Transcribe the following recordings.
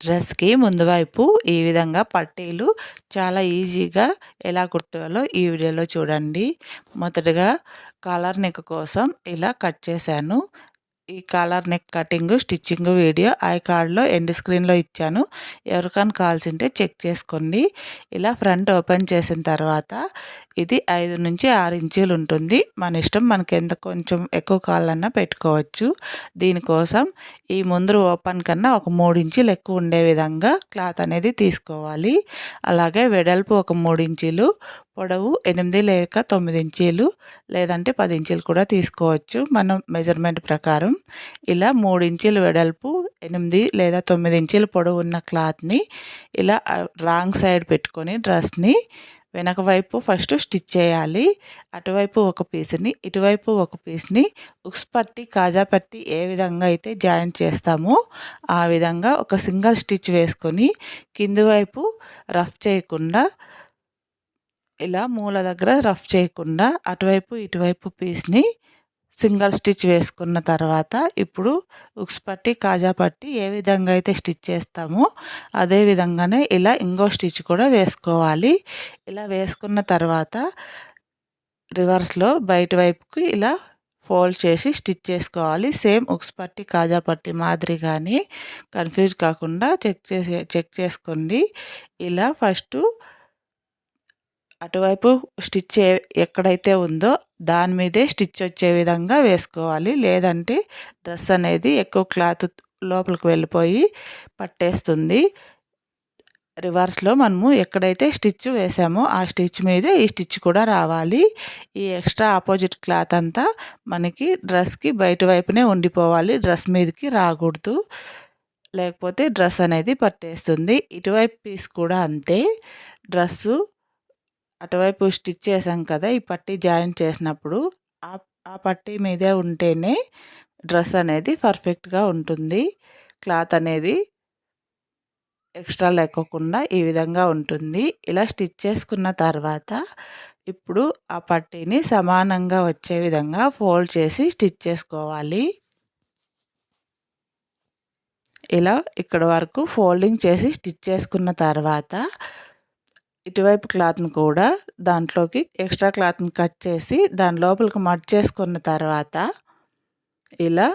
డ్రెస్‌కి ముందు వైపు ఈ విధంగా పట్టీలు చాలా ఈజీగా ఎలా కుట్టాలో ఈ వీడియోలో చూడండి. మొదటగా కాలర్ నెక్ కోసం ఇలా కట్ చేశాను. ఈ collar neck cutting, stitching video ఐకార్డ్‌లో ఎండ్ స్క్రీన్‌లో ఇచ్చాను. ఎవరికైనా కావాల్సింటే చెక్ చేసుకోండి. ఇలా ఫ్రంట్ ఓపెన్ చేసిన తర్వాత ఇది 5-6 ఇంచీలు ఉంటుంది. మన ఇష్టం, మనకి ఎంత కొంచెం ఎక్కువ కావాలన్నా పెట్టుకోవచ్చు. దీనికోసం ఈ ముందు ఓపెన్ కన్నా ఒక 3 ఇంచీలు ఎక్కువ ఉండే విధంగా క్లాత్ అనేది తీసుకోవాలి. అలాగే వెడల్పు ఒక 3 ఇంచీలు, పొడవు 8 లేక 9 ఇంచీలు లేదంటే 10 ఇంచీలు కూడా తీసుకోవచ్చు మనం మెజర్మెంట్ ప్రకారం. ఇలా 3 ఇంచీలు వెడల్పు, 8 లేదా 9 ఇంచీలు పొడవు ఉన్న క్లాత్ని ఇలా రాంగ్ సైడ్ పెట్టుకొని డ్రెస్ని వెనక వైపు ఫస్ట్ స్టిచ్ చేయాలి. అటువైపు ఒక పీస్ని, ఇటువైపు ఒక పీస్ని ఉక్స్ పట్టి, కాజా పట్టి ఏ విధంగా అయితే జాయింట్ చేస్తామో ఆ విధంగా ఒక సింగిల్ స్టిచ్ వేసుకొని కింది వైపు రఫ్ చేయకుండా, ఇలా మూల దగ్గర రఫ్ చేయకుండా అటువైపు ఇటువైపు పీస్ని సింగిల్ స్టిచ్ వేసుకున్న తర్వాత ఇప్పుడు ఉక్స్ పట్టి, కాజా పట్టి ఏ విధంగా అయితే స్టిచ్ చేస్తామో అదే విధంగానే ఇలా ఇంకో స్టిచ్ కూడా వేసుకోవాలి. ఇలా వేసుకున్న తర్వాత రివర్స్లో బయట వైపుకి ఇలా ఫోల్డ్ చేసి స్టిచ్ చేసుకోవాలి. సేమ్ ఉక్స్ పట్టి, కాజా పట్టి మాదిరిగానే కన్ఫ్యూజ్ కాకుండా చెక్ చేసుకోండి. ఇలా ఫస్టు అటువైపు స్టిచ్ ఎక్కడైతే ఉందో దాని మీదే స్టిచ్ వచ్చే విధంగా వేసుకోవాలి. లేదంటే డ్రెస్ అనేది ఎక్కువ క్లాత్ లోపలికి వెళ్ళిపోయి పట్టేస్తుంది. రివర్స్లో మనము ఎక్కడైతే స్టిచ్ వేసామో ఆ స్టిచ్ మీదే ఈ స్టిచ్ కూడా రావాలి. ఈ ఎక్స్ట్రా ఆపోజిట్ క్లాత్ అంతా మనకి డ్రెస్కి బయట వైపునే ఉండిపోవాలి, డ్రెస్ మీదకి రాకూడదు. లేకపోతే డ్రెస్ అనేది పట్టేస్తుంది. ఇటువైపు పీస్ కూడా అంతే. డ్రెస్సు అటువైపు స్టిచ్ చేసాం కదా, ఈ పట్టీ జాయింట్ చేసినప్పుడు ఆ పట్టీ మీదే ఉంటేనే డ్రెస్ అనేది పర్ఫెక్ట్గా ఉంటుంది. క్లాత్ అనేది ఎక్స్ట్రా లేకోకుండా ఈ విధంగా ఉంటుంది. ఇలా స్టిచ్ చేసుకున్న తర్వాత ఇప్పుడు ఆ పట్టీని సమానంగా వచ్చే విధంగా ఫోల్డ్ చేసి స్టిచ్ చేసుకోవాలి. ఇలా ఇక్కడ వరకు ఫోల్డింగ్ చేసి స్టిచ్ చేసుకున్న తర్వాత ఇటువైపు క్లాత్ని కూడా దాంట్లోకి ఎక్స్ట్రా క్లాత్ని కట్ చేసి దాని లోపలికి మడ్ చేసుకున్న తర్వాత ఇలా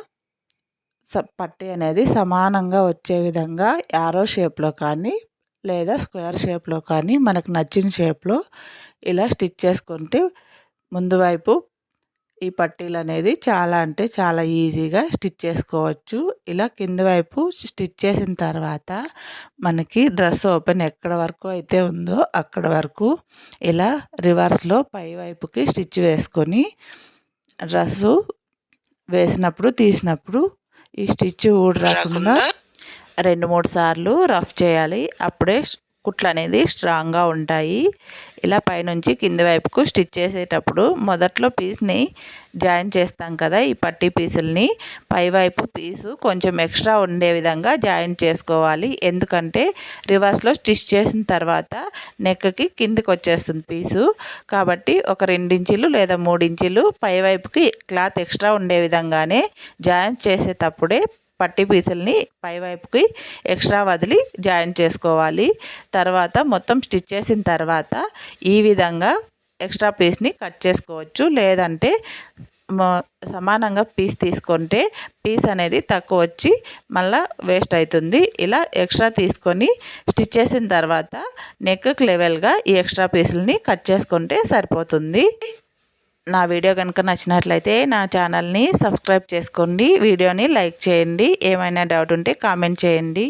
పట్టీ అనేది సమానంగా వచ్చే విధంగా యారో షేప్లో కానీ లేదా స్క్వేర్ షేప్లో కానీ మనకు నచ్చిన షేప్లో ఇలా స్టిచ్ చేసుకుంటే ముందు వైపు ఈ పట్టీలు అనేది చాలా అంటే చాలా ఈజీగా స్టిచ్ చేసుకోవచ్చు. ఇలా కింది వైపు స్టిచ్ చేసిన తర్వాత మనకి డ్రెస్ ఓపెన్ ఎక్కడ వరకు అయితే ఉందో అక్కడ వరకు ఇలా రివర్స్లో పై వైపుకి స్టిచ్ వేసుకొని డ్రెస్సు వేసినప్పుడు తీసినప్పుడు ఈ స్టిచ్ ఊడి రాకుండా 2-3 సార్లు రఫ్ చేయాలి. అప్పుడే కుట్లు అనేది స్ట్రాంగ్గా ఉంటాయి. ఇలా పైనుంచి కింది వైపుకు స్టిచ్ చేసేటప్పుడు మొదట్లో పీస్ని జాయిన్ చేస్తాం కదా, ఈ పట్టీ పీసుల్ని పైవైపు పీసు కొంచెం ఎక్స్ట్రా ఉండే విధంగా జాయిన్ చేసుకోవాలి. ఎందుకంటే రివర్స్లో స్టిచ్ చేసిన తర్వాత నెక్కి కిందికి వచ్చేస్తుంది పీసు. కాబట్టి ఒక 2 ఇంచీలు లేదా 3 ఇంచీలు పైవైపుకి క్లాత్ ఎక్స్ట్రా ఉండే విధంగానే జాయిన్ చేసేటప్పుడే పట్టీ పీసుల్ని పైవైపుకి ఎక్స్ట్రా వదిలి జాయిన్ చేసుకోవాలి. తర్వాత మొత్తం స్టిచ్ చేసిన తర్వాత ఈ విధంగా ఎక్స్ట్రా పీస్ని కట్ చేసుకోవచ్చు. లేదంటే సమానంగా పీస్ తీసుకుంటే పీస్ అనేది తక్కువ వచ్చి మళ్ళీ వేస్ట్ అవుతుంది. ఇలా ఎక్స్ట్రా తీసుకొని స్టిచ్ చేసిన తర్వాత నెక్కి లెవెల్గా ఈ ఎక్స్ట్రా పీసులని కట్ చేసుకుంటే సరిపోతుంది. నా వీడియో కనుక నచ్చినట్లయితే నా ఛానల్ని సబ్స్క్రైబ్ చేసుకోండి, వీడియోని లైక్ చేయండి, ఏమైనా డౌట్ ఉంటే కామెంట్ చేయండి.